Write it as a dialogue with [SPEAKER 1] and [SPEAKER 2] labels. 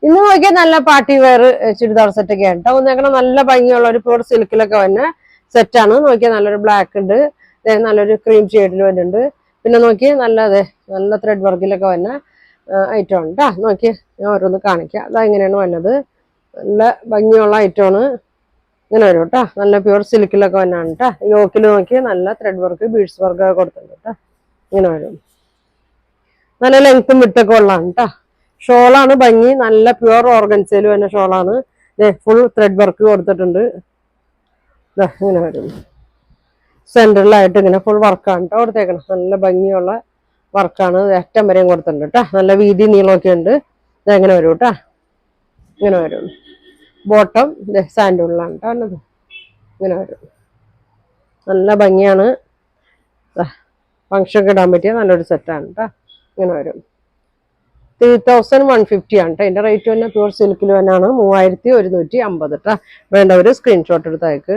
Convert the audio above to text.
[SPEAKER 1] ഇന്ന് നോക്കിയാൽ നല്ല പാർട്ടി വെയർ ചുരിദാർ സെറ്റ് ഒക്കെ ആണ് കേട്ടോ. ഒന്നേക്കണം നല്ല ഭംഗിയുള്ള ഒരു പ്യൂർ സിൽക്കിലൊക്കെ വന്നെ സെറ്റാണ്. നോക്കിയാൽ നല്ലൊരു ബ്ലാക്ക് ഉണ്ട്, നല്ലൊരു ക്രീം ഷെയ്ഡിൽ വരുന്നുണ്ട്. പിന്നെ നോക്കിയാൽ നല്ല ത്രെഡ് വർക്കിലൊക്കെ വന്ന ഐറ്റം ആണ് കേട്ടോ. നോക്കിയാൽ ഞാൻ ഓരോന്ന് കാണിക്കാം. അതാ ഇങ്ങനെയാണ് വന്നത്. നല്ല ഭംഗിയുള്ള ഐറ്റമാണ്. ഇങ്ങനെ വരും കേട്ടോ. നല്ല പ്യൂർ സിൽക്കിലൊക്കെ വന്നാണ് കേട്ടോ. യോക്കിൽ നോക്കിയാൽ നല്ല ത്രെഡ് വർക്ക് ബീഡ്സ് വർക്ക് ഒക്കെ കൊടുത്തിട്ടുണ്ട് കേട്ടോ. ഇങ്ങനെ വരും. നല്ല ലെങ്ത്തും വിട്ടൊക്കെ ഉള്ളതാണ് കേട്ടോ. ഷോളാണ് ഭംഗി. നല്ല പ്യുവർ ഓർഗൻസയിൽ വരുന്ന ഷോളാണ്. ഫുൾ ത്രെഡ് വർക്ക് കൊടുത്തിട്ടുണ്ട്. ഇങ്ങനെ വരും. സെന്ററിലായിട്ട് ഇങ്ങനെ ഫുൾ വർക്കാണ് കേട്ടോ കൊടുത്തേക്കണം. നല്ല ഭംഗിയുള്ള വർക്കാണ്. അറ്റം വരെയും കൊടുത്തിട്ടുണ്ട് കേട്ടോ. നല്ല വീതി നീളമൊക്കെ ഉണ്ട്. ഇതെങ്ങനെ വരും കേട്ടോ. ഇങ്ങനെ വരും. ബോട്ടം സാൻഡൂളിലാണ് കേട്ടോ വന്നത്. ഇങ്ങനെ വരും. നല്ല ഭംഗിയാണ്. ഫംഗ്ഷനൊക്കെ ഇടാൻ പറ്റിയ നല്ലൊരു സെറ്റാണ് കേട്ടോ. ഇങ്ങനെ വരും. 3150 ആണ് കേട്ടോ. അതിന്റെ റേറ്റ് തന്നെ പ്യൂർ സിൽക്കിൽ തന്നെയാണ്. 3150 കേട്ടോ. വേണ്ടവര് സ്ക്രീൻഷോട്ട് എടുത്ത് അയക്ക്.